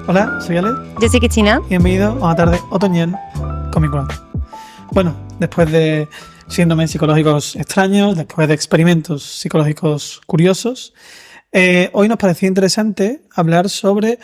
Hola, soy Ale. Yo soy Cristina. Bienvenido a una tarde otoñal con mi cuadro. Bueno, después de síndromes psicológicos extraños, después de experimentos psicológicos curiosos, hoy nos parecía interesante hablar sobre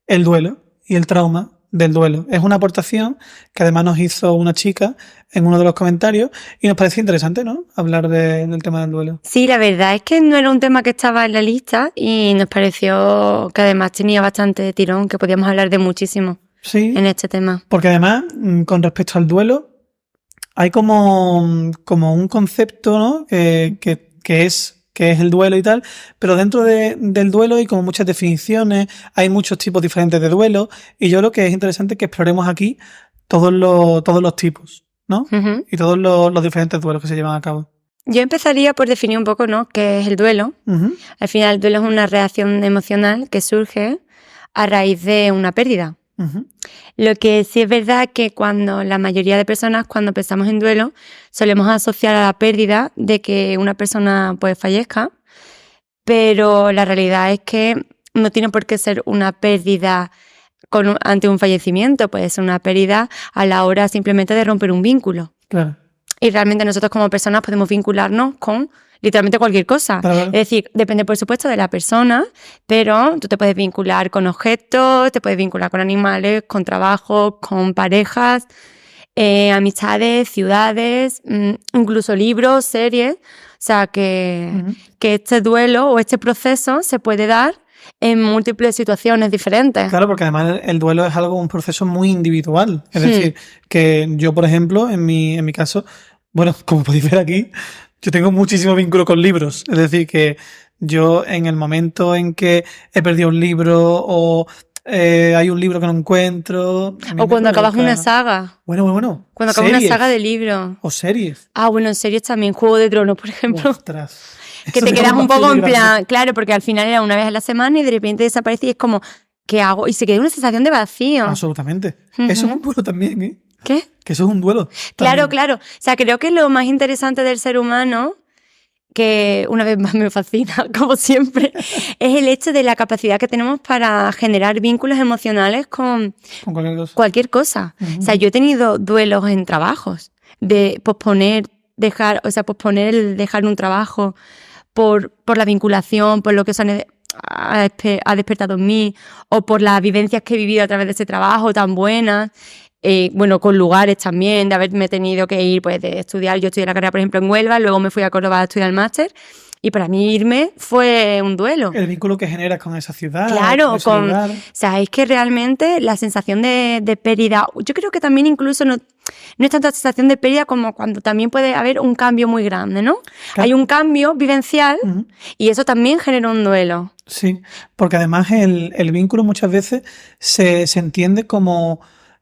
el duelo y el trauma del duelo. Es una aportación que además nos hizo una chica en uno de los comentarios y nos parecía interesante, ¿no? Hablar del tema del duelo. Sí, la verdad es que no era un tema que estaba en la lista y nos pareció que además tenía bastante tirón, que podíamos hablar de muchísimo en este tema. Porque además, con respecto al duelo, hay como un concepto, ¿no? que es el duelo y tal, pero dentro del duelo hay como muchas definiciones, hay muchos tipos diferentes de duelo, y yo creo que es interesante que exploremos aquí todos los tipos, ¿no? Uh-huh. Y todos los diferentes duelos que se llevan a cabo. Yo empezaría por definir un poco, ¿no?, qué es el duelo. Uh-huh. Al final, el duelo es una reacción emocional que surge a raíz de una pérdida. Uh-huh. Lo que sí es verdad que cuando la mayoría de personas, cuando pensamos en duelo, solemos asociar a la pérdida de que una persona pues fallezca, pero la realidad es que no tiene por qué ser una pérdida ante un fallecimiento, puede ser una pérdida a la hora simplemente de romper un vínculo. Claro. Y realmente nosotros como personas podemos vincularnos con literalmente cualquier cosa. Claro. Es decir, depende por supuesto de la persona, pero tú te puedes vincular con objetos, te puedes vincular con animales, con trabajos, con parejas, amistades, ciudades, incluso libros, series. O sea, que este duelo o este proceso se puede dar en múltiples situaciones diferentes. Claro, porque además el duelo es un proceso muy individual. Es decir, que yo, por ejemplo, en mi caso, bueno, como podéis ver aquí, yo tengo muchísimo vínculo con libros. Es decir, que yo en el momento en que he perdido un libro o hay un libro que no encuentro... O cuando acabas una saga. Bueno. Cuando acabas una saga de libros. O series. Ah, bueno, en series también. Juego de Tronos, por ejemplo. Ostras. Que te quedas un poco en plan... Claro, porque al final era una vez a la semana y de repente desaparece y es como... ¿Qué hago? Y se queda una sensación de vacío. Absolutamente. Eso es un duelo también, ¿eh? ¿Qué? Que eso es un duelo. Claro. O sea, creo que lo más interesante del ser humano, que una vez más me fascina, como siempre, es el hecho de la capacidad que tenemos para generar vínculos emocionales con cualquier cosa. Uh-huh. O sea, yo he tenido duelos en trabajos, de posponer el dejar un trabajo por la vinculación, por lo que ha despertado en mí, o por las vivencias que he vivido a través de ese trabajo tan buenas. Bueno, con lugares también, de haberme tenido que ir, pues, de estudiar. Yo estudié la carrera, por ejemplo, en Huelva, luego me fui a Córdoba a estudiar el máster, y para mí irme fue un duelo. El vínculo que generas con esa ciudad. Claro, o sea, es que realmente la sensación de pérdida, yo creo que también incluso no es tanta sensación de pérdida como cuando también puede haber un cambio muy grande, ¿no? Claro. Hay un cambio vivencial y eso también genera un duelo. Sí, porque además el vínculo muchas veces se entiende como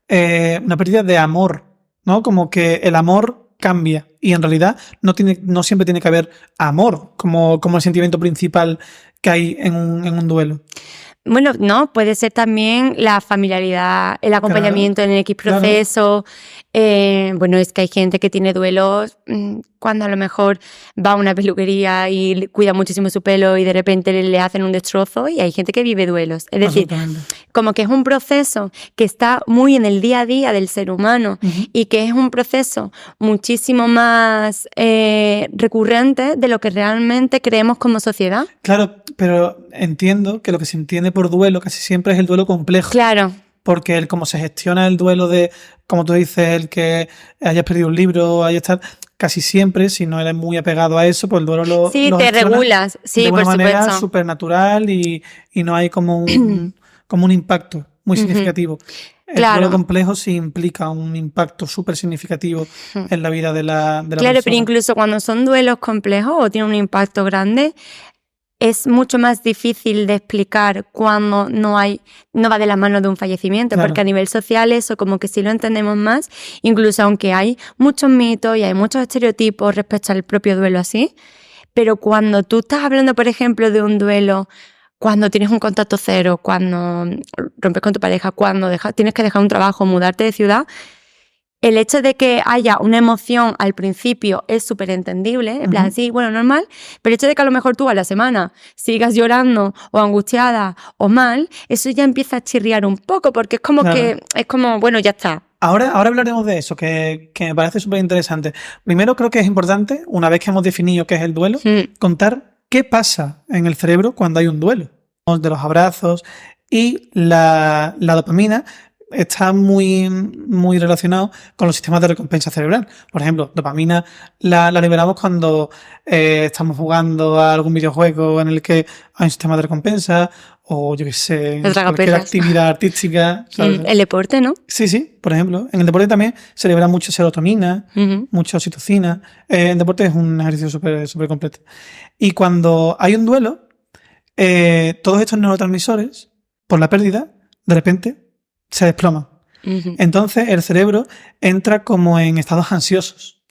una pérdida de amor, ¿no? Como que el amor cambia y en realidad no siempre tiene que haber amor como el sentimiento principal que hay en un duelo. Bueno, no, puede ser también la familiaridad, el acompañamiento en X proceso. Claro. Bueno, es que hay gente que tiene duelos cuando a lo mejor va a una peluquería y cuida muchísimo su pelo y de repente le hacen un destrozo, y hay gente que vive duelos. Es decir, como que es un proceso que está muy en el día a día del ser humano y que es un proceso muchísimo más recurrente de lo que realmente creemos como sociedad. Claro, pero entiendo que lo que se entiende por duelo casi siempre es el duelo complejo. Claro. Porque cómo se gestiona el duelo de, como tú dices, el que hayas perdido un libro, casi siempre, si no eres muy apegado a eso, pues el duelo lo sí, te regulas, sí, de una por manera supuesto. Súper natural y no hay como un impacto muy significativo. El duelo complejo sí implica un impacto súper significativo en la vida de la persona. Claro, pero incluso cuando son duelos complejos o tienen un impacto grande, es mucho más difícil de explicar cuando no va de la mano de un fallecimiento, claro. Porque a nivel social eso como que sí lo entendemos más, incluso aunque hay muchos mitos y hay muchos estereotipos respecto al propio duelo así, pero cuando tú estás hablando, por ejemplo, de un duelo, cuando tienes un contacto cero, cuando rompes con tu pareja, cuando tienes que dejar un trabajo, mudarte de ciudad, el hecho de que haya una emoción al principio es súper entendible, en plan, sí, bueno, normal, pero el hecho de que a lo mejor tú a la semana sigas llorando o angustiada o mal, eso ya empieza a chirriar un poco, porque es como que, es como, bueno, ya está. Ahora hablaremos de eso, que me parece súper interesante. Primero creo que es importante, una vez que hemos definido qué es el duelo, contar qué pasa en el cerebro cuando hay un duelo. De los abrazos y la dopamina está muy, muy relacionado con los sistemas de recompensa cerebral. Por ejemplo, dopamina la liberamos cuando estamos jugando a algún videojuego en el que hay un sistema de recompensa, o yo qué sé, cualquier actividad artística, ¿sabes? El deporte, ¿no? Sí, por ejemplo. En el deporte también se libera mucha serotonina, mucha oxitocina. El deporte es un ejercicio súper completo. Y cuando hay un duelo, todos estos neurotransmisores, por la pérdida, de repente, se desploman. Entonces el cerebro entra como en estados ansiosos.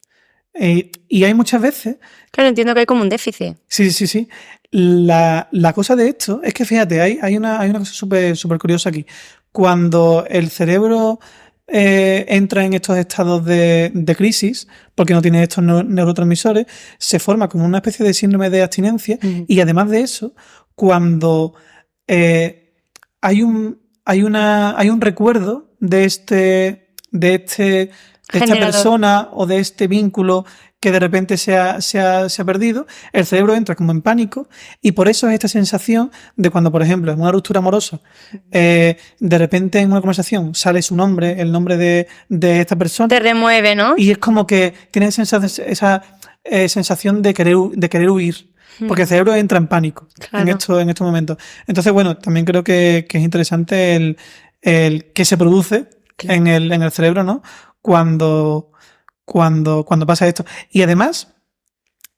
Y hay muchas veces... Claro, entiendo que hay como un déficit. Sí. La cosa de esto es que, fíjate, hay una cosa súper curiosa aquí. Cuando el cerebro entra en estos estados de crisis, porque no tiene estos neurotransmisores, se forma como una especie de síndrome de abstinencia. Y además de eso, cuando hay un recuerdo de esta persona o de este vínculo que de repente se ha perdido, el cerebro entra como en pánico, y por eso es esta sensación de cuando, por ejemplo, en una ruptura amorosa, de repente en una conversación sale su nombre, el nombre de esta persona. Te remueve, ¿no? Y es como que tienes esa sensación de querer huir. Porque el cerebro entra en pánico en estos momentos. Entonces, bueno, también creo que es interesante el que se produce en el cerebro, ¿no? Cuando pasa esto. Y además,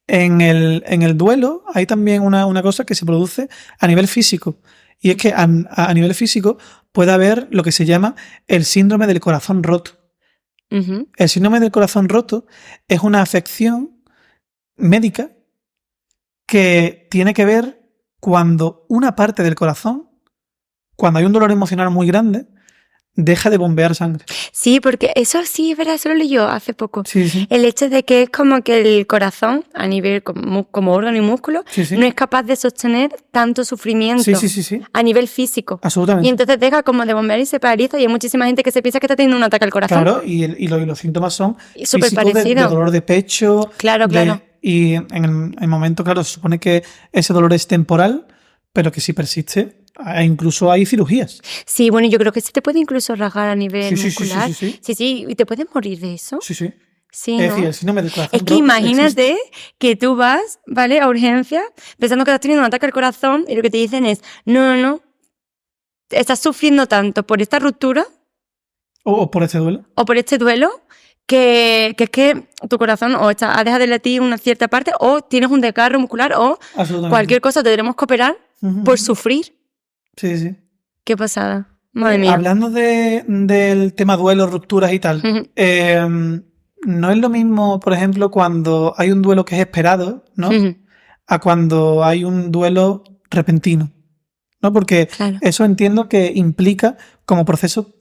en el duelo hay también una cosa que se produce a nivel físico. Y es que a nivel físico puede haber lo que se llama el síndrome del corazón roto. El síndrome del corazón roto es una afección médica que tiene que ver cuando una parte del corazón, cuando hay un dolor emocional muy grande, deja de bombear sangre. Sí, porque eso sí, es verdad, eso lo leí yo hace poco. Sí. El hecho de que es como que el corazón, a nivel como órgano y músculo, no es capaz de sostener tanto sufrimiento a nivel físico. Absolutamente. Y entonces deja como de bombear y se paraliza, y hay muchísima gente que se piensa que está teniendo un ataque al corazón. Claro, y los síntomas son súper parecidos. De dolor de pecho. Claro. Y en el momento, claro, se supone que ese dolor es temporal, pero que si persiste, incluso hay cirugías. Sí, bueno, yo creo que se te puede incluso rasgar a nivel muscular. Sí, y te puedes morir de eso. Sí. Sí, es decir, el síndrome del corazón roto. Es que imagínate que tú vas, ¿vale?, a urgencia pensando que estás teniendo un ataque al corazón, y lo que te dicen es, no, estás sufriendo tanto por esta ruptura. O por este duelo. O por este duelo, que es que tu corazón o ha dejado de latir una cierta parte, o tienes un desgarro muscular, o cualquier cosa, te tenemos que operar por sufrir. Sí. Qué pasada. Madre mía. Hablando del tema duelo, rupturas y tal, no es lo mismo, por ejemplo, cuando hay un duelo que es esperado, ¿no? A cuando hay un duelo repentino, ¿no? Porque eso entiendo que implica como proceso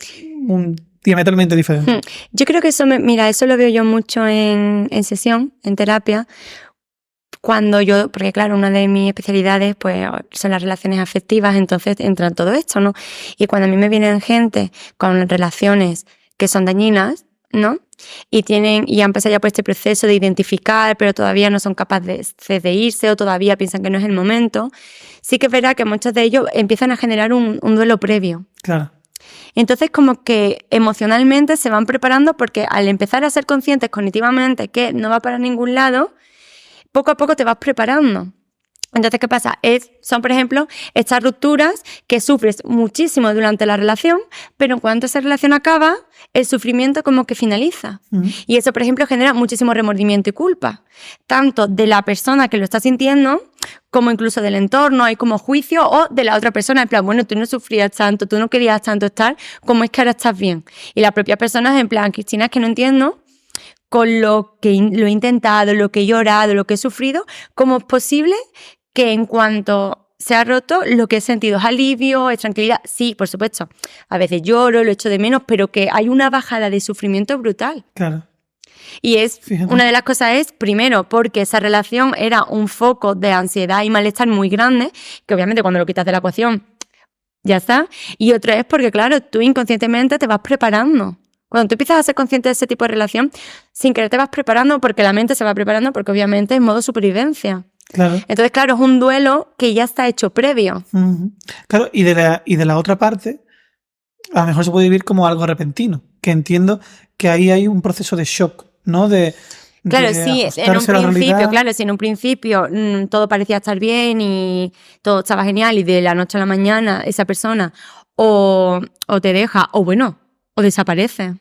diametralmente diferente. Yo creo que eso lo veo yo mucho en sesión, en terapia, porque claro, una de mis especialidades pues son las relaciones afectivas, entonces entra todo esto, ¿no? Y cuando a mí me vienen gente con relaciones que son dañinas, ¿no? Y han empezado ya por este proceso de identificar, pero todavía no son capaces de irse, o todavía piensan que no es el momento, sí que es verdad que muchos de ellos empiezan a generar un duelo previo. Claro. Entonces, como que emocionalmente se van preparando, porque al empezar a ser conscientes cognitivamente que no va para ningún lado, poco a poco te vas preparando. Entonces, ¿qué pasa? Son, por ejemplo, estas rupturas que sufres muchísimo durante la relación, pero en cuanto esa relación acaba, el sufrimiento como que finaliza. Y eso, por ejemplo, genera muchísimo remordimiento y culpa, tanto de la persona que lo está sintiendo, como incluso del entorno. Hay como juicio, o de la otra persona, en plan, bueno, tú no sufrías tanto, tú no querías tanto estar, ¿cómo es que ahora estás bien? Y la propia persona es en plan, Cristina, es que no entiendo, con lo que lo he intentado, lo que he llorado, lo que he sufrido, ¿cómo es posible que en cuanto se ha roto, lo que he sentido es alivio, es tranquilidad. Sí, por supuesto, a veces lloro, lo echo de menos, pero que hay una bajada de sufrimiento brutal. Claro. Y es, Fíjate. una de las cosas es, primero, porque esa relación era un foco de ansiedad y malestar muy grande, que obviamente cuando lo quitas de la ecuación, ya está. Y otra es porque, claro, tú inconscientemente te vas preparando. Cuando tú empiezas a ser consciente de ese tipo de relación, sin querer te vas preparando, porque la mente se va preparando, porque obviamente es modo supervivencia. Claro. Entonces, claro, es un duelo que ya está hecho previo. Uh-huh. Claro, y de la otra parte, a lo mejor se puede vivir como algo repentino, que entiendo que ahí hay un proceso de shock, ¿no? Claro, de sí, en un ajustarse a la principio, realidad. claro, si en un principio todo parecía estar bien y todo estaba genial y de la noche a la mañana esa persona o te deja o desaparece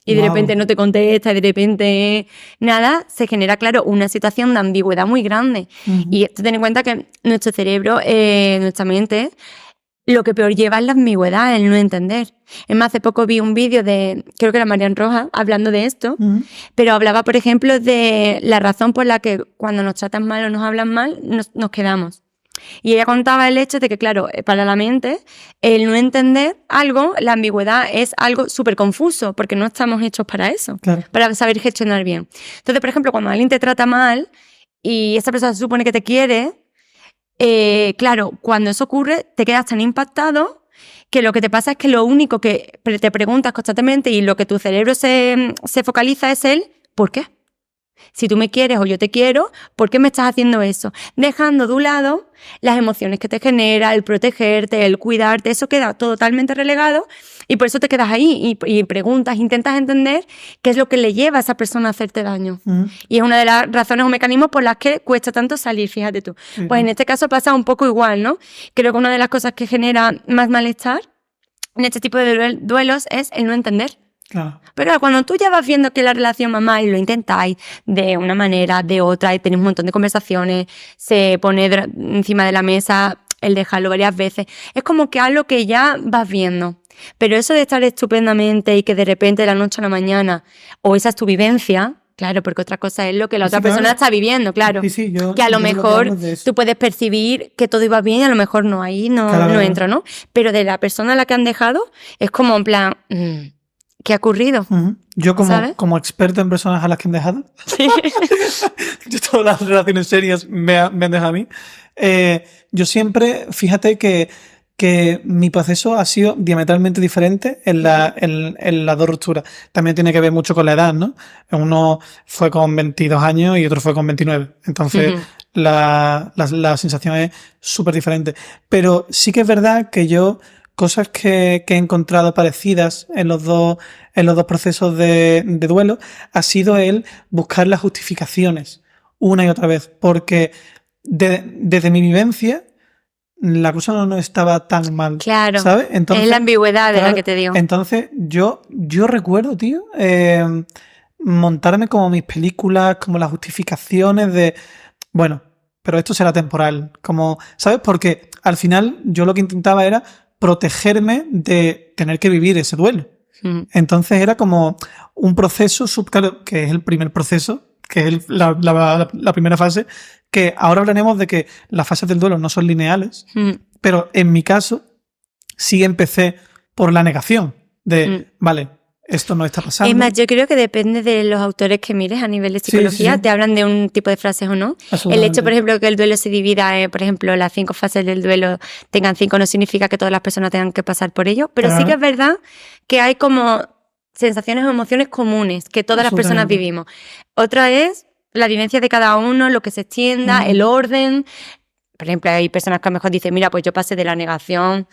y de Wow. repente no te contesta y de repente nada, se genera, claro, una situación de ambigüedad muy grande. Uh-huh. Y ten en cuenta que nuestro cerebro, nuestra mente, lo que peor lleva es la ambigüedad, el no entender. Es más, hace poco vi un vídeo de, creo que era Marian Rojas, hablando de esto, Uh-huh. pero hablaba, por ejemplo, de la razón por la que cuando nos tratan mal o nos hablan mal, nos quedamos. Y ella contaba el hecho de que, claro, para la mente, el no entender algo, la ambigüedad es algo súper confuso, porque no estamos hechos para eso, Claro. para saber gestionar bien. Entonces, por ejemplo, cuando alguien te trata mal y esa persona se supone que te quiere, claro, cuando eso ocurre, te quedas tan impactado que lo que te pasa es que lo único que te preguntas constantemente y lo que tu cerebro se focaliza es el ¿por qué? Si tú me quieres o yo te quiero, ¿por qué me estás haciendo eso? Dejando de un lado las emociones que te genera, el protegerte, el cuidarte, eso queda totalmente relegado y por eso te quedas ahí y preguntas, intentas entender qué es lo que le lleva a esa persona a hacerte daño. Uh-huh. Y es una de las razones o mecanismos por las que cuesta tanto salir, fíjate tú. Sí. Pues en este caso pasa un poco igual, ¿no? Creo que una de las cosas que genera más malestar en este tipo de duelos es el no entender. Claro. Pero cuando tú ya vas viendo que la relación va mal y lo intentáis de una manera, de otra, y tenéis un montón de conversaciones, se pone encima de la mesa el dejarlo varias veces, es como que algo que ya vas viendo. Pero eso de estar estupendamente y que de repente de la noche a la mañana, o esa es tu vivencia, claro, porque otra cosa es lo que la Sí, otra claro. persona está viviendo, claro. Sí, Que a lo yo mejor hablo de eso. tú puedes percibir que todo iba bien y a lo mejor no, ahí no, Claro. no entra, ¿no? Pero de la persona a la que han dejado es como en plan, ¿qué ha ocurrido? Uh-huh. Yo ¿Sabes? como experto en personas a las que han dejado, yo todas las relaciones serias me han dejado a mí, yo siempre, fíjate que mi proceso ha sido diametralmente diferente en las dos rupturas. También tiene que ver mucho con la edad, ¿no? Uno fue con 22 años y otro fue con 29. Entonces, Ujú. la sensación es súper diferente. Pero sí que es verdad que yo, cosas que he encontrado parecidas en los dos procesos de duelo, ha sido el buscar las justificaciones una y otra vez. Porque desde mi vivencia, la cosa no estaba tan mal. Claro, ¿sabes? Entonces, es la ambigüedad de claro, la que te digo. Entonces, yo recuerdo, tío, montarme como mis películas, como las justificaciones de, bueno, pero esto será temporal. Como, ¿sabes? Porque al final yo lo que intentaba era protegerme de tener que vivir ese duelo. Entonces era como un proceso, claro, que es el primer proceso, que es la primera fase, que ahora hablaremos de que las fases del duelo no son lineales, pero en mi caso sí empecé por la negación de, vale, esto no está pasando. Es más, yo creo que depende de los autores que mires a nivel de psicología, Sí. te hablan de un tipo de frases o no. El hecho, por ejemplo, que el duelo se divida, por ejemplo, las 5 fases del duelo tengan 5, no significa que todas las personas tengan que pasar por ello, pero sí que es verdad que hay como sensaciones o emociones comunes que todas las personas vivimos. Otra es la vivencia de cada uno, lo que se extienda, el orden. Por ejemplo, hay personas que a lo mejor dicen, mira, pues yo pasé de la negación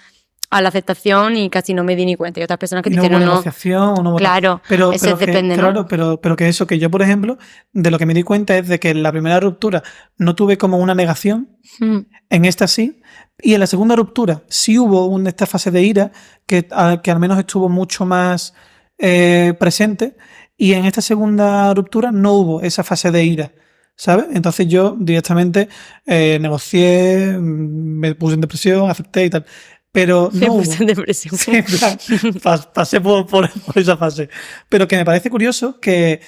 a la aceptación y casi no me di ni cuenta. Y otras personas que dicen, no, negociación, o no, claro, pero eso depende, ¿no? Claro, pero que eso, que yo, por ejemplo, de lo que me di cuenta es de que en la primera ruptura no tuve como una negación, en esta sí, y en la segunda ruptura sí hubo esta fase de ira que al menos estuvo mucho más presente, y en esta segunda ruptura no hubo esa fase de ira, ¿sabes? Entonces yo directamente negocié, me puse en depresión, acepté y tal. Pero no hubo. En depresión. Sí, en plan, pasé por esa fase. Pero que me parece curioso que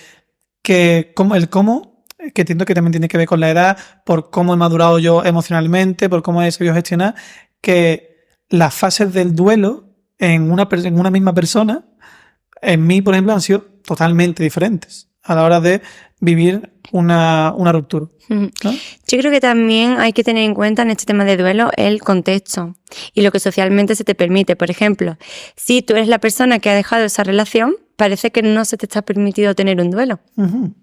cómo que entiendo que también tiene que ver con la edad, por cómo he madurado yo emocionalmente, por cómo he sabido gestionar, que las fases del duelo en una misma persona, en mí, por ejemplo, han sido totalmente diferentes a la hora de vivir una ruptura, ¿no? Yo creo que también hay que tener en cuenta en este tema de duelo el contexto y lo que socialmente se te permite. Por ejemplo, si tú eres la persona que ha dejado esa relación, parece que no se te está permitido tener un duelo. Uh-huh.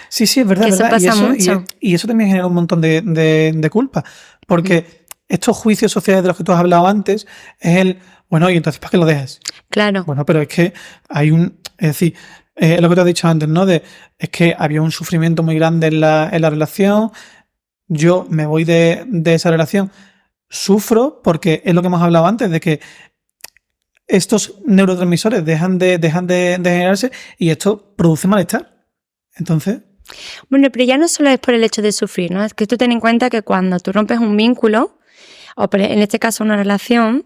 Sí, es verdad, que eso ¿verdad? pasa mucho. Y eso también genera un montón de culpa, porque estos juicios sociales de los que tú has hablado antes es el, bueno, y entonces ¿para qué lo dejas? Claro. Bueno, pero es que es decir, lo que te has dicho antes, ¿no? Es que había un sufrimiento muy grande en la relación, yo me voy de esa relación, sufro porque es lo que hemos hablado antes, de que estos neurotransmisores dejan de generarse y esto produce malestar. Entonces... Bueno, pero ya no solo es por el hecho de sufrir, ¿no? Es que tú ten en cuenta que cuando tú rompes un vínculo, o en este caso una relación,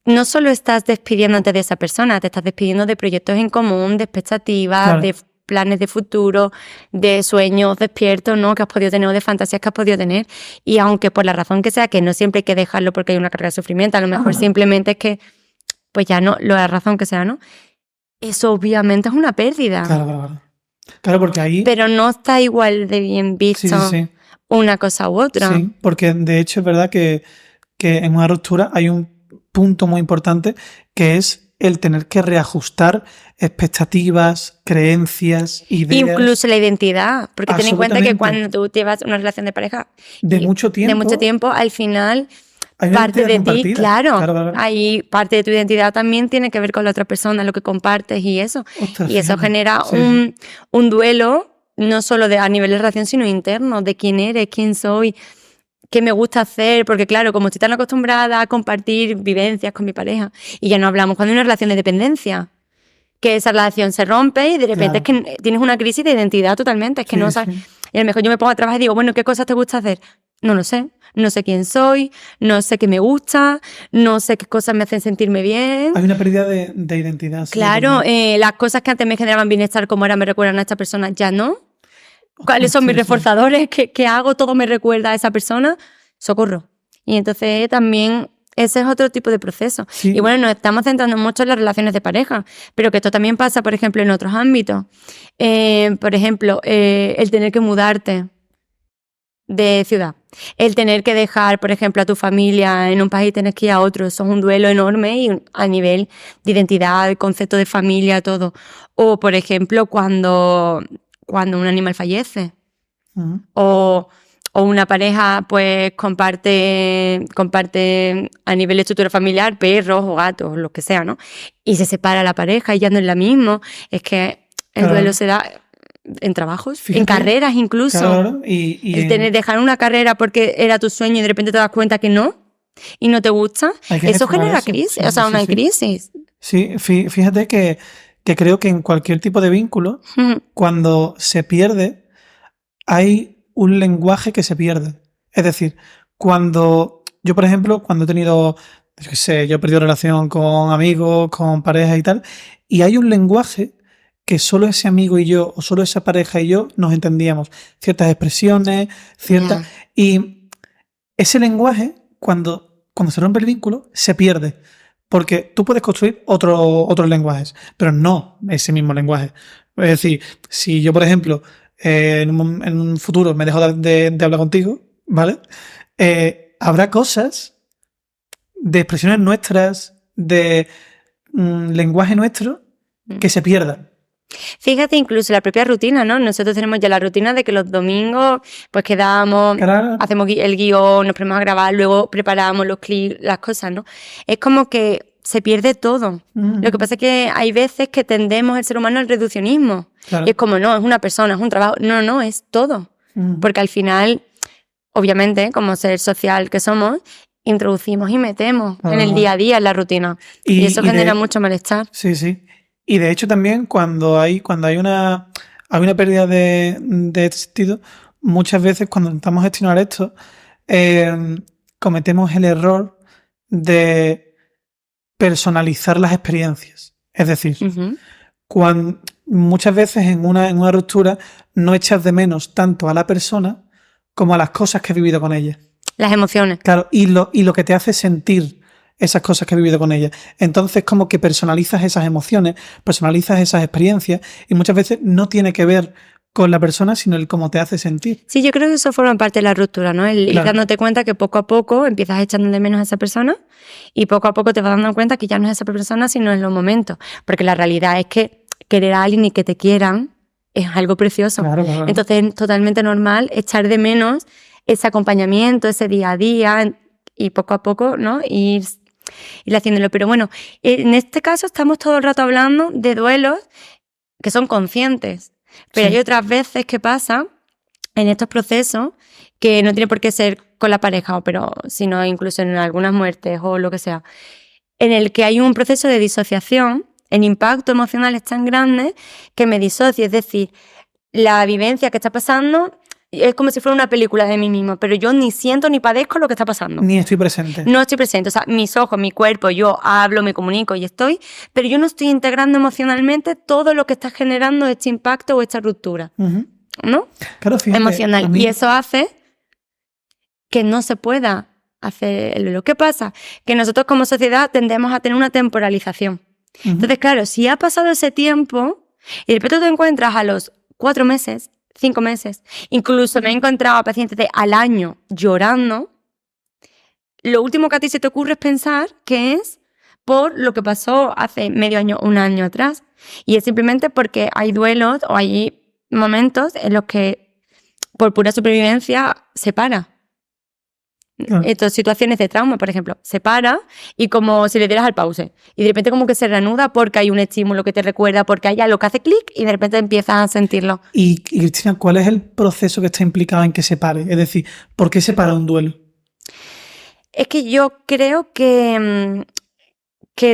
no solo estás despidiéndote de esa persona, te estás despidiendo de proyectos en común, de expectativas, claro, de planes de futuro, de sueños despiertos, ¿no? Que has podido tener o de fantasías que has podido tener. Y aunque por la razón que sea, que no siempre hay que dejarlo porque hay una carga de sufrimiento, a lo mejor simplemente es que, pues ya no, la razón que sea, ¿no? Eso obviamente es una pérdida. Claro, porque ahí... Pero no está igual de bien visto una cosa u otra. Sí, porque de hecho es verdad que en una ruptura hay un punto muy importante que es el tener que reajustar expectativas, creencias, ideas. Incluso la identidad, porque ten en cuenta que cuando tú llevas una relación de pareja de mucho tiempo, al final hay parte de ti, claro. Hay parte de tu identidad también tiene que ver con la otra persona, lo que compartes y eso. Ostras, y eso genera un duelo, no solo a nivel de relación, sino interno, de quién eres, quién soy, qué me gusta hacer, porque claro, como estoy tan acostumbrada a compartir vivencias con mi pareja, y ya no hablamos cuando hay una relación de dependencia, que esa relación se rompe y de repente es que tienes una crisis de identidad totalmente, es que no sabes. Y a lo mejor yo me pongo a trabajar y digo, bueno, ¿qué cosas te gusta hacer? No lo sé, no sé quién soy, no sé qué me gusta, no sé qué cosas me hacen sentirme bien. Hay una pérdida de identidad. Claro, las cosas que antes me generaban bienestar, como ahora me recuerdan a esta persona, ya no. ¿Cuáles son mis reforzadores? ¿Qué hago? ¿Todo me recuerda a esa persona? Socorro. Y entonces también ese es otro tipo de proceso. Y bueno, nos estamos centrando mucho en las relaciones de pareja, pero que esto también pasa, por ejemplo, en otros ámbitos. Por ejemplo, el tener que mudarte de ciudad. El tener que dejar, por ejemplo, a tu familia en un país y tener que ir a otro. Eso es un duelo enorme y a nivel de identidad, el concepto de familia, todo. O, por ejemplo, cuando un animal fallece. O una pareja pues comparte a nivel de estructura familiar perros o gatos, lo que sea, ¿no? Y se separa la pareja y ya no es la misma. Es que el duelo se da en trabajos, en carreras incluso. Claro, y el dejar una carrera porque era tu sueño y de repente te das cuenta que no y no te gusta, eso genera crisis, una crisis. Sí, fíjate que creo que en cualquier tipo de vínculo, cuando se pierde, hay un lenguaje que se pierde. Es decir, cuando yo, por ejemplo, cuando he tenido, yo he perdido relación con amigos, con parejas y tal, y hay un lenguaje que solo ese amigo y yo, o solo esa pareja y yo nos entendíamos. Ciertas expresiones, y ese lenguaje, cuando se rompe el vínculo, se pierde. Porque tú puedes construir otros lenguajes, pero no ese mismo lenguaje. Es decir, si yo, por ejemplo, en un futuro me dejo de hablar contigo, ¿vale? Habrá cosas de expresiones nuestras, de lenguaje nuestro, que se pierdan. Fíjate, incluso la propia rutina, ¿no? Nosotros tenemos ya la rutina de que los domingos pues quedamos, hacemos el guión, nos ponemos a grabar, luego preparamos los clips, las cosas, ¿no? Es como que se pierde todo. Lo que pasa es que hay veces que tendemos el ser humano al reduccionismo. Y es como, no, es una persona, es un trabajo. No, es todo. Porque al final, obviamente, como ser social que somos, introducimos y metemos en el día a día, en la rutina. Y eso genera mucho malestar. Sí. Y de hecho también cuando hay una pérdida de este sentido, muchas veces cuando intentamos gestionar esto, cometemos el error de personalizar las experiencias. Es decir, muchas veces en una ruptura no echas de menos tanto a la persona como a las cosas que has vivido con ella. Las emociones. Claro, y lo que te hace sentir esas cosas que has vivido con ella. Entonces, como que personalizas esas emociones, personalizas esas experiencias, y muchas veces no tiene que ver con la persona, sino el cómo te hace sentir. Sí, yo creo que eso forma parte de la ruptura, ¿no? El ir Claro. dándote cuenta que poco a poco empiezas echando de menos a esa persona y poco a poco te vas dando cuenta que ya no es esa persona, sino en los momentos. Porque la realidad es que querer a alguien y que te quieran es algo precioso. Claro. Entonces es totalmente normal echar de menos ese acompañamiento, ese día a día y poco a poco, ¿no? Ir haciéndolo. Pero bueno, en este caso estamos todo el rato hablando de duelos que son conscientes. Pero Sí. hay otras veces que pasa en estos procesos que no tiene por qué ser con la pareja, pero sino incluso en algunas muertes o lo que sea, en el que hay un proceso de disociación. El impacto emocional es tan grande que me disocio, es decir, la vivencia que está pasando es como si fuera una película de mí mismo, pero yo ni siento ni padezco lo que está pasando. Ni estoy presente. No estoy presente, o sea, mis ojos, mi cuerpo, yo hablo, me comunico y estoy, pero yo no estoy integrando emocionalmente todo lo que está generando este impacto o esta ruptura, Ujú. ¿no? Claro, fíjate, a Emocional. mí- Y eso hace que no se pueda hacer el duelo. ¿Qué pasa? Que nosotros como sociedad tendemos a tener una temporalización. Ujú. Entonces, claro, si ha pasado ese tiempo y de repente te encuentras a los 4 meses, 5 meses, incluso me he encontrado a pacientes de al año llorando, lo último que a ti se te ocurre es pensar que es por lo que pasó hace medio año, un año atrás. Y es simplemente porque hay duelos o hay momentos en los que por pura supervivencia se para. Claro. Estas situaciones de trauma, por ejemplo, se para y como si le dieras al pause. Y de repente como que se reanuda porque hay un estímulo que te recuerda, porque hay algo que hace clic y de repente empiezas a sentirlo. Y Cristina, ¿cuál es el proceso que está implicado en que se pare? Es decir, ¿por qué se para un duelo? Es que yo creo que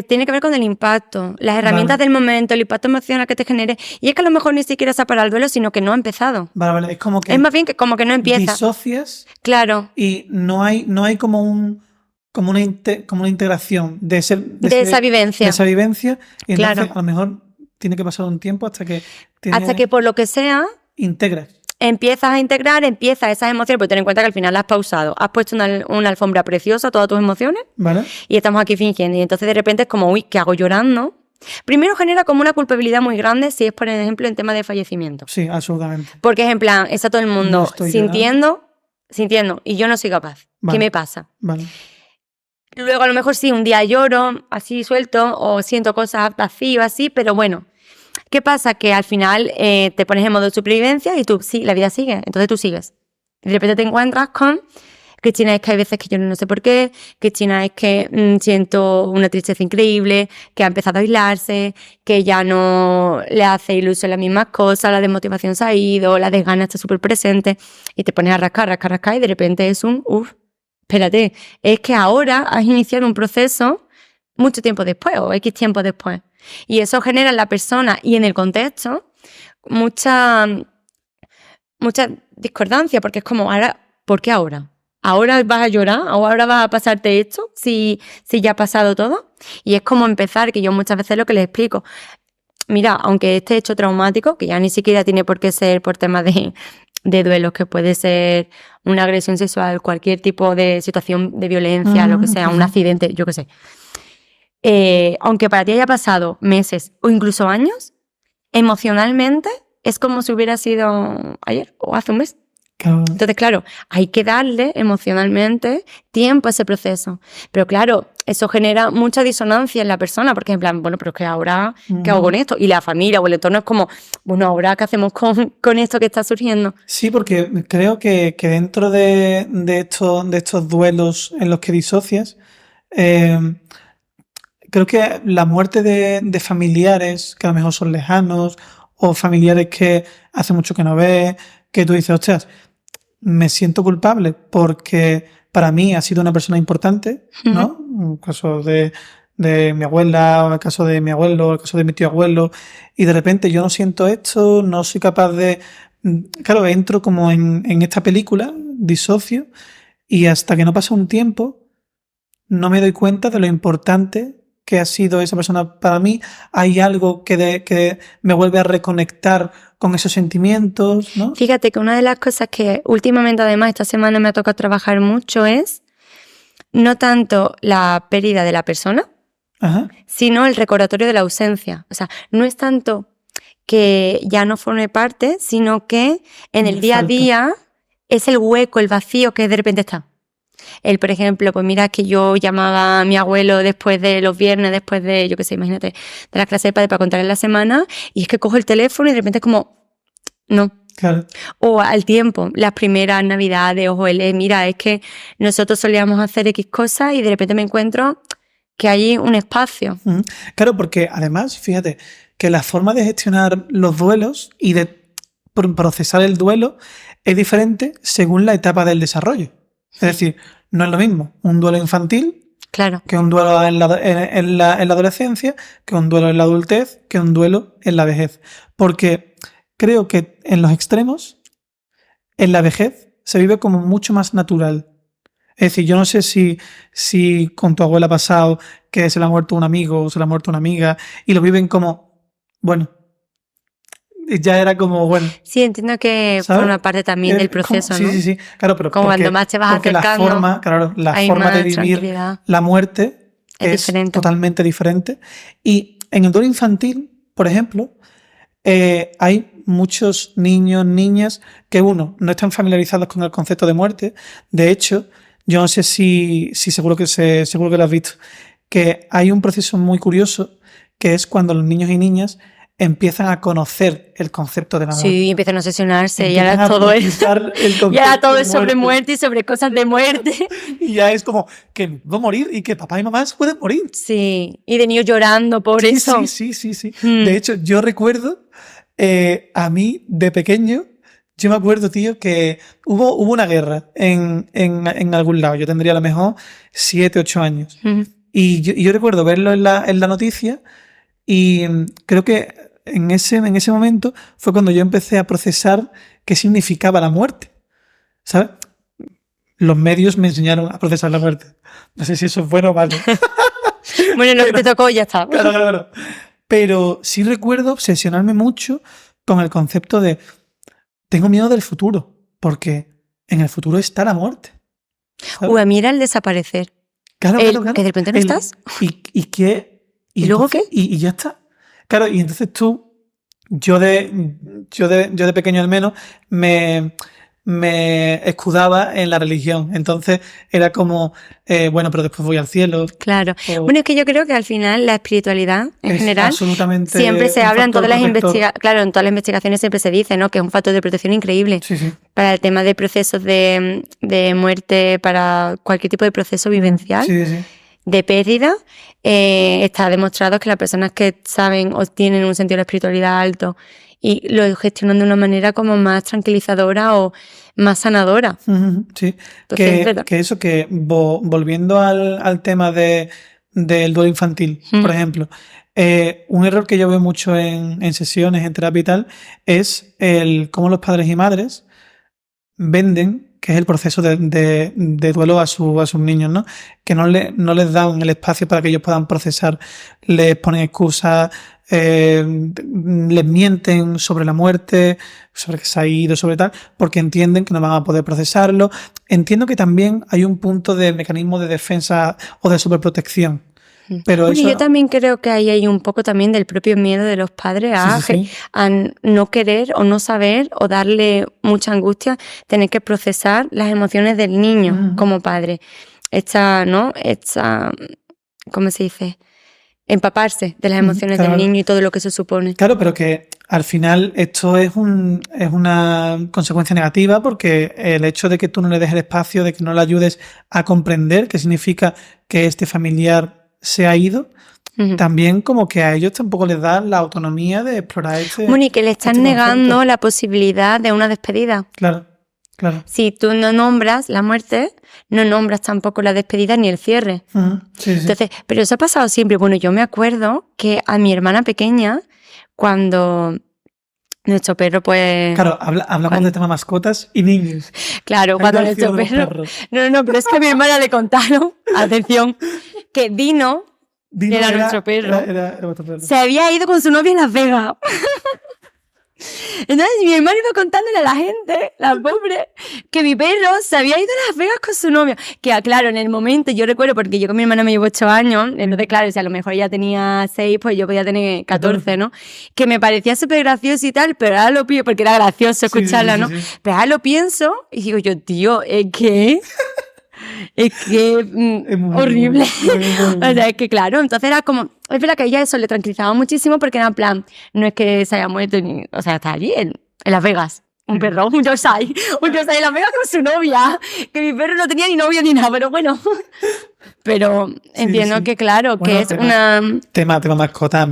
tiene que ver con el impacto, las herramientas Vale. del momento, el impacto emocional que te genere. Y es que a lo mejor ni siquiera se ha parado el duelo, sino que no ha empezado. Vale, es como que Es más bien que como que no empieza. disocias Claro, y no hay como una integración de de esa esa vivencia. y entonces Claro. a lo mejor tiene que pasar un tiempo hasta que Hasta que por lo que sea integras. empiezas a integrar, empiezas esas emociones, porque ten en cuenta que al final las has pausado, has puesto una alfombra preciosa a todas tus emociones ¿Vale? y estamos aquí fingiendo. Y entonces de repente es como, uy, ¿qué hago llorando? Primero genera como una culpabilidad muy grande si es, por ejemplo, en tema de fallecimiento. Sí, absolutamente. Porque es en plan, está todo el No mundo estoy sintiendo, y yo no soy capaz. Vale. ¿Qué me pasa? Vale. Luego a lo mejor sí, un día lloro así suelto o siento cosas vacío así, pero bueno. ¿Qué pasa? Que al final te pones en modo de supervivencia y tú, sí, la vida sigue, entonces tú sigues. Y de repente te encuentras con, Cristina, es que hay veces que yo no sé por qué, Cristina, es que siento una tristeza increíble, que ha empezado a aislarse, que ya no le hace ilusión las mismas cosas, la desmotivación se ha ido, la desgana está súper presente, y te pones a rascar, y de repente es espérate, es que ahora has iniciado un proceso mucho tiempo después o X tiempo después. Y eso genera en la persona y en el contexto mucha discordancia, porque es como, ahora, ¿por qué ahora? ¿Ahora vas a llorar? ¿O ahora vas a pasarte esto? Si ya ha pasado todo. Y es como empezar, que yo muchas veces lo que les explico, mira, aunque este hecho traumático, que ya ni siquiera tiene por qué ser por temas de duelos, que puede ser una agresión sexual, cualquier tipo de situación de violencia, lo que sea, un accidente, yo qué sé. Aunque para ti haya pasado meses o incluso años, emocionalmente es como si hubiera sido ayer o hace un mes. Claro. Entonces, claro, hay que darle emocionalmente tiempo a ese proceso. Pero claro, eso genera mucha disonancia en la persona, porque en plan, bueno, pero es que ahora, ¿qué hago con esto? Y la familia o el entorno es como, bueno, ¿ahora qué hacemos con esto que está surgiendo? Sí, porque creo que dentro de estos duelos en los que disocias, creo que la muerte de familiares que a lo mejor son lejanos o familiares que hace mucho que no ves, que tú dices, ostras, me siento culpable porque para mí ha sido una persona importante, ¿no? En el caso de mi abuela, o en el caso de mi abuelo, o en el caso de mi tío abuelo, y de repente yo no siento esto, no soy capaz de... Claro, entro como en esta película, disocio, y hasta que no pasa un tiempo, no me doy cuenta de lo importante que ha sido esa persona para mí? ¿Hay algo que me vuelve a reconectar con esos sentimientos, ¿no? Fíjate que una de las cosas que últimamente, además, esta semana me ha tocado trabajar mucho es no tanto la pérdida de la persona, Ajá. sino el recordatorio de la ausencia. O sea, no es tanto que ya no forme parte, sino que en el Me día a falta. día es el hueco, el vacío que de repente está. Él, por ejemplo, pues mira que yo llamaba a mi abuelo después de los viernes, después de, yo qué sé, imagínate, de las clases de padre para contarle la semana, y es que cojo el teléfono y de repente es como, no. Claro. O al tiempo, las primeras navidades, o el, mira, es que nosotros solíamos hacer X cosas y de repente me encuentro que hay un espacio. Claro, porque además, fíjate, que la forma de gestionar los duelos y de procesar el duelo es diferente según la etapa del desarrollo. Es decir, no es lo mismo un duelo infantil Claro. que un duelo en la adolescencia, que un duelo en la adultez, que un duelo en la vejez. Porque creo que en los extremos, en la vejez, se vive como mucho más natural. Es decir, yo no sé si con tu abuela ha pasado que se le ha muerto un amigo o se le ha muerto una amiga y lo viven como, bueno, ya era como, bueno, Sí, entiendo que ¿sabes? forma parte también del proceso, Sí, ¿no? sí, sí. Claro, pero Como cuando más te vas porque acercando, la hay forma de más vivir tranquilidad. la muerte Es es diferente. totalmente diferente. Y en el duelo infantil, por ejemplo, hay muchos niños, niñas que, uno, no están familiarizados con el concepto de muerte. De hecho, yo no sé si seguro que lo has visto, que hay un proceso muy curioso que es cuando los niños y niñas empiezan a conocer el concepto de la muerte. Sí, empiezan a obsesionarse y Empiezan ahora a todo es, profundizar el y concepto ahora todo de es sobre muerte y sobre cosas de muerte. Y ya es como que va a morir y que papá y mamá se pueden morir. Sí, y de niños llorando por Sí, eso. sí. De hecho, yo recuerdo, a mí de pequeño, yo me acuerdo, tío, que hubo una guerra en algún lado. Yo tendría a lo mejor 7, 8 años. Ujú. Y yo recuerdo verlo en la noticia y creo que en ese momento fue cuando yo empecé a procesar qué significaba la muerte. ¿Sabes? Los medios me enseñaron a procesar la muerte. No sé si eso es bueno o malo. Bueno, lo que te tocó ya está. Claro. Pero sí recuerdo obsesionarme mucho con el concepto de tengo miedo del futuro, porque en el futuro está la muerte. ¿Sabes? A mí era el desaparecer. Claro. Que de repente no estás. ¿Y qué? ¿Y luego qué? Y ya está. Claro, y entonces yo de pequeño al menos, me escudaba en la religión. Entonces era como, bueno, pero después voy al cielo. Claro. Bueno, es que yo creo que al final la espiritualidad en general absolutamente siempre se un habla en factor todas las protector. investigaciones. Claro, en todas las investigaciones siempre se dice, ¿no? Que es un factor de protección increíble Sí. para el tema de procesos de muerte, para cualquier tipo de proceso vivencial. Sí. De pérdida, está demostrado que las personas que saben o tienen un sentido de la espiritualidad alto y lo gestionan de una manera como más tranquilizadora o más sanadora. Sí, Entonces, es verdad. que eso, que volviendo al tema del duelo infantil, por ejemplo, un error que yo veo mucho en sesiones, en terapia y tal, es cómo los padres y madres venden, que es el proceso de duelo a sus niños, ¿no? Que no les dan el espacio para que ellos puedan procesar, les ponen excusas, les mienten sobre la muerte, sobre que se ha ido, sobre tal, porque entienden que no van a poder procesarlo. Entiendo que también hay un punto de mecanismo de defensa o de sobreprotección. Pero Bueno, eso, yo también creo que ahí hay un poco también del propio miedo de los padres Sí. a no querer o no saber o darle mucha angustia tener que procesar las emociones del niño como padre. ¿Cómo se dice? Empaparse de las emociones claro. del niño y todo lo que eso supone. Claro, pero que al final esto es una consecuencia negativa, porque el hecho de que tú no le des el espacio, de que no le ayudes a comprender qué significa que este familiar se ha ido, también como que a ellos tampoco les da la autonomía de explorar Bueno, y que le están este negando concepto. la posibilidad de una despedida. Claro. Si tú no nombras la muerte, no nombras tampoco la despedida ni el cierre. Sí. Entonces, pero eso ha pasado siempre. Bueno, yo me acuerdo que a mi hermana pequeña, cuando nuestro perro, pues... Claro, hablamos de tema mascotas y niños. Claro, cuando nuestro perro... No, pero es que a mi hermana le contaron, atención, que Dino Dino Era nuestro perro. Era vuestro perro. Se había ido con su novia en Las Vegas. Entonces mi hermano iba contándole a la gente, la pobre, que mi perro se había ido a Las Vegas con su novia. Que claro, en el momento yo recuerdo, porque yo con mi hermana me llevo 8 años, entonces claro, si a lo mejor ella tenía 6, pues yo podía tener 14, ¿no? Que me parecía súper gracioso y tal, pero ahora lo pienso, porque era gracioso escucharla, ¿no? Pero ahora lo pienso y digo yo, tío, es que horrible. O sea, es que claro, entonces era como, es verdad que a ella eso le tranquilizaba muchísimo porque era en plan, no es que se haya muerto ni, o sea, está allí en Las Vegas. Un perro, un Yorkshire en Las Vegas con su novia, que mi perro no tenía ni novio ni nada, pero bueno. Pero entiendo que claro, bueno, que es una... Tema mascota,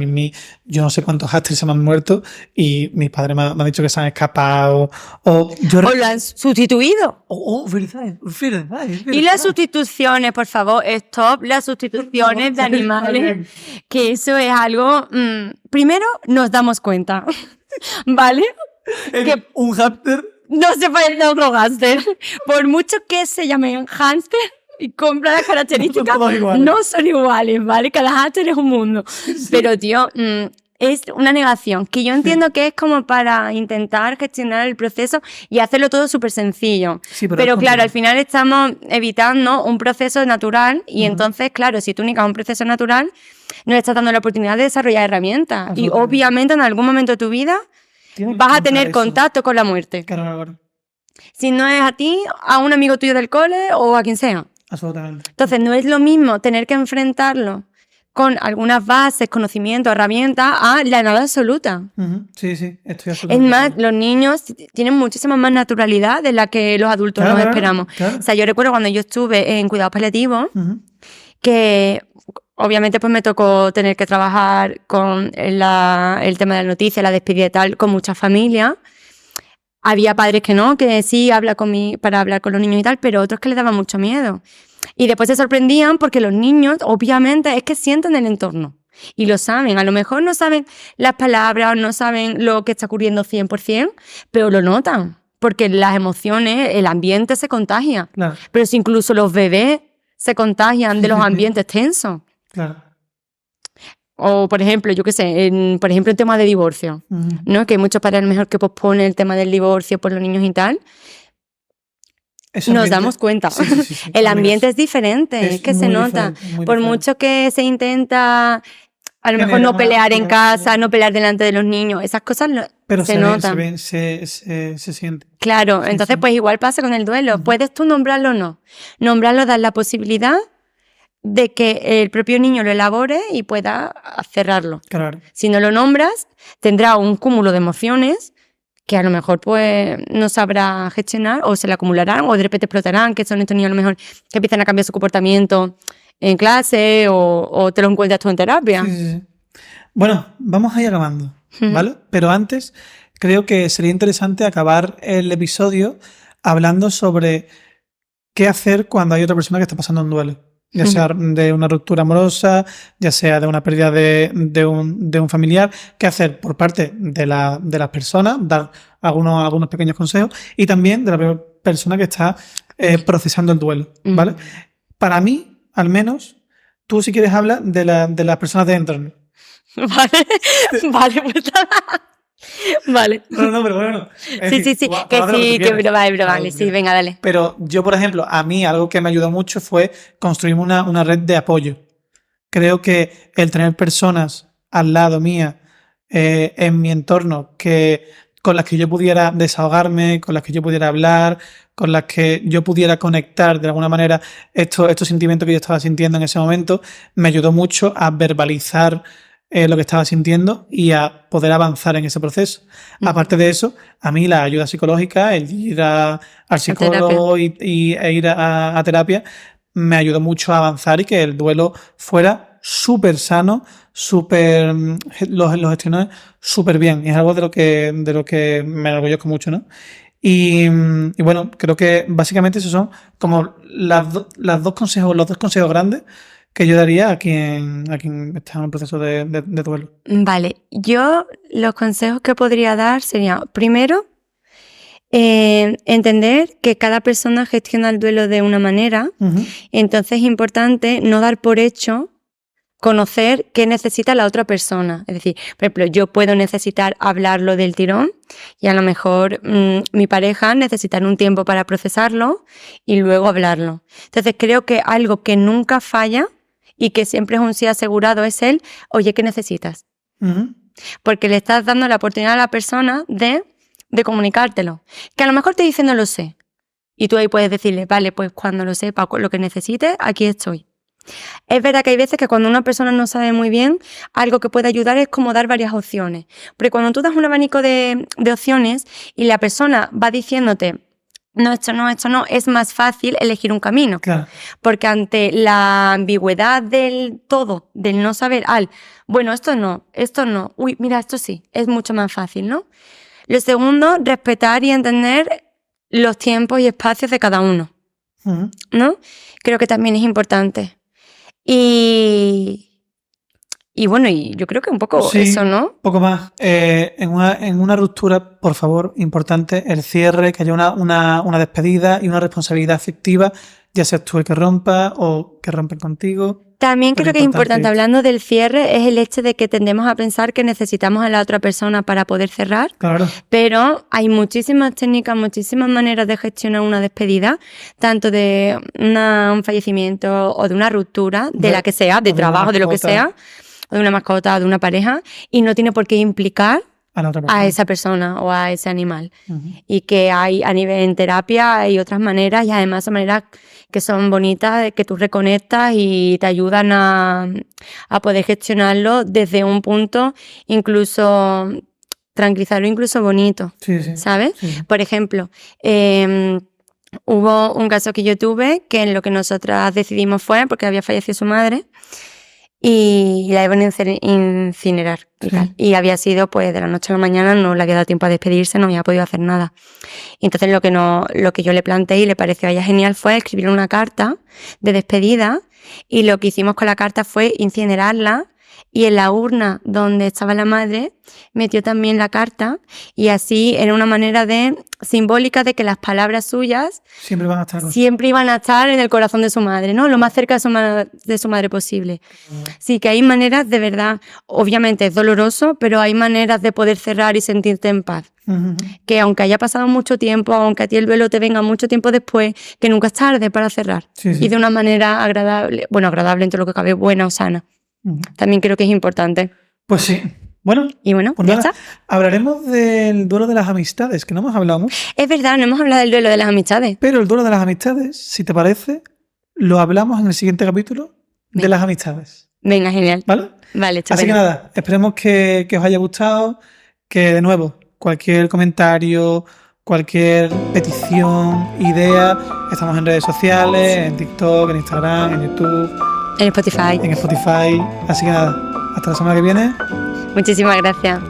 yo no sé cuántos hámsters se me han muerto y mis padres me han dicho que se han escapado o lo han sustituido. Verdad. Y las sustituciones, por favor, stop, las sustituciones de animales, que eso es algo... primero, nos damos cuenta, ¿vale? Que un hámster no se parece a otro hámster. Por mucho que se llamen hámster y compra las características, no son iguales, ¿vale? Cada hámster es un mundo. Sí. Pero, tío, es una negación que yo entiendo que es como para intentar gestionar el proceso y hacerlo todo súper sencillo. Sí, pero claro, al final estamos evitando un proceso natural y entonces, claro, si tú únicas un proceso natural, no le estás dando la oportunidad de desarrollar herramientas. Y obviamente en algún momento de tu vida vas a tener contacto con la muerte. Claro. Si no es a ti, a un amigo tuyo del cole o a quien sea. Absolutamente. Entonces, no es lo mismo tener que enfrentarlo con algunas bases, conocimientos, herramientas, a la nada absoluta. Sí, estoy absolutamente. Es más, los niños tienen muchísima más naturalidad de la que los adultos nos esperamos. Claro. O sea, yo recuerdo cuando yo estuve en cuidados paliativos, que... Obviamente pues me tocó tener que trabajar con el tema de la noticia, la despedida y tal, con muchas familias. Había padres que no, que sí para hablar con los niños y tal, pero otros que les daban mucho miedo. Y después se sorprendían porque los niños, obviamente, es que sienten el entorno. Y lo saben. A lo mejor no saben las palabras, no saben lo que está ocurriendo 100%, pero lo notan. Porque las emociones, el ambiente se contagia. Claro. Pero si incluso los bebés se contagian de los ambientes tensos. Claro. O, por ejemplo, yo qué sé, por ejemplo, el tema de divorcio, ¿no? Que hay muchos padres a lo mejor que posponen el tema del divorcio por los niños y tal. Nos damos cuenta. Sí. El ambiente es diferente, es que se nota. Por mucho que se intenta, a lo mejor no pelear en casa, no pelear delante de los niños, esas cosas pero se notan. Se siente. Claro, entonces pues igual pasa con el duelo. ¿Puedes tú nombrarlo o no? Nombrarlo, dar la posibilidad de que el propio niño lo elabore y pueda cerrarlo. Claro. Si no lo nombras, tendrá un cúmulo de emociones que a lo mejor pues no sabrá gestionar o se le acumularán o de repente explotarán, que son estos niños a lo mejor que empiezan a cambiar su comportamiento en clase o te lo encuentras tú en terapia. Sí. Bueno, vamos a ir acabando, ¿vale? Pero antes creo que sería interesante acabar el episodio hablando sobre qué hacer cuando hay otra persona que está pasando un duelo. Ya sea de una ruptura amorosa, ya sea de una pérdida de un familiar, qué hacer por parte de las personas, dar algunos pequeños consejos y también de la persona que está procesando el duelo, ¿vale? Para mí, al menos, tú si quieres hablar de las personas de entorno. Vale, pues vale. No, pero bueno. Sí. Vale, sí, venga, dale. Pero yo, por ejemplo, a mí algo que me ayudó mucho fue construir una red de apoyo. Creo que el tener personas al lado mía, en mi entorno, con las que yo pudiera desahogarme, con las que yo pudiera hablar, con las que yo pudiera conectar de alguna manera estos sentimientos que yo estaba sintiendo en ese momento, me ayudó mucho a verbalizar lo que estaba sintiendo y a poder avanzar en ese proceso. Aparte de eso, a mí la ayuda psicológica, el ir al psicólogo e ir a terapia, me ayudó mucho a avanzar y que el duelo fuera súper sano, los gestioné súper bien. Y es algo de lo que me enorgullezco mucho, ¿no? Y bueno, creo que básicamente esos son como los dos consejos grandes que yo daría a quien está en un proceso de duelo. Vale, yo los consejos que podría dar serían, primero, entender que cada persona gestiona el duelo de una manera, entonces es importante no dar por hecho conocer qué necesita la otra persona. Es decir, por ejemplo, yo puedo necesitar hablarlo del tirón y a lo mejor mi pareja necesitar un tiempo para procesarlo y luego hablarlo. Entonces creo que algo que nunca falla y que siempre es un sí asegurado es el, oye, ¿qué necesitas? Ujú. Porque le estás dando la oportunidad a la persona de comunicártelo. Que a lo mejor te dice no lo sé. Y tú ahí puedes decirle, vale, pues cuando lo sepa, lo que necesites, aquí estoy. Es verdad que hay veces que cuando una persona no sabe muy bien, algo que puede ayudar es como dar varias opciones. Porque cuando tú das un abanico de opciones y la persona va diciéndote, no, esto no, es más fácil elegir un camino. Claro. Porque ante la ambigüedad del todo, del no saber, bueno, esto no, uy, mira, esto sí, es mucho más fácil, ¿no? Lo segundo, respetar y entender los tiempos y espacios de cada uno, Ujú. ¿no? Creo que también es importante. Y bueno, y yo creo que un poco Sí, eso, ¿no? un poco más. En una ruptura, por favor, importante, el cierre, que haya una despedida y una responsabilidad afectiva, ya seas tú el que rompa o que rompen contigo. También Pero creo que es importante, esto. hablando del cierre, es el hecho de que tendemos a pensar que necesitamos a la otra persona para poder cerrar. Claro. Pero hay muchísimas técnicas, muchísimas maneras de gestionar una despedida, tanto de un fallecimiento o de una ruptura, de la que sea, de o de una trabajo, de lo que mascota. sea, o de una mascota, o de una pareja, y no tiene por qué implicar A la otra persona. a esa persona o a ese animal. Ujú. Y que hay a nivel en terapia hay otras maneras, y además son maneras que son bonitas, que tú reconectas y te ayudan a poder gestionarlo desde un punto incluso tranquilizarlo, incluso bonito, Sí, sí. ¿sabes? Sí. Por ejemplo, hubo un caso que yo tuve que en lo que nosotras decidimos fue, porque había fallecido su madre, y la iban a incinerar y Sí. tal. Y había sido, pues, de la noche a la mañana, no le había dado tiempo a despedirse, no había podido hacer nada. Y entonces lo que yo le planteé y le pareció a ella genial fue escribir una carta de despedida, y lo que hicimos con la carta fue incinerarla, y en la urna donde estaba la madre metió también la carta, y así era una manera simbólica de que las palabras suyas Siempre van a estar con... siempre iban a estar en el corazón de su madre, ¿no? Lo más cerca de su madre posible. Sí, que hay maneras de verdad, obviamente es doloroso, pero hay maneras de poder cerrar y sentirte en paz. Ujú. Que aunque haya pasado mucho tiempo, aunque a ti el duelo te venga mucho tiempo después, que nunca es tarde para cerrar. Sí, sí. Y de una manera agradable, bueno, agradable entre lo que cabe, buena o sana. Ujú. También creo que es importante. Pues sí. Bueno, Y bueno, pues ya nada, está. hablaremos del duelo de las amistades, que no hemos hablado mucho. Es verdad, no hemos hablado del duelo de las amistades. Pero el duelo de las amistades, si te parece, lo hablamos en el siguiente capítulo de Venga. las amistades. Venga, genial. ¿Vale? Vale, Así que estupendo. nada, esperemos que os haya gustado, que de nuevo, cualquier comentario, cualquier petición, idea, estamos en redes sociales, en TikTok, en Instagram, en YouTube, En Spotify. en Spotify. Así que nada, hasta la semana que viene. Muchísimas gracias.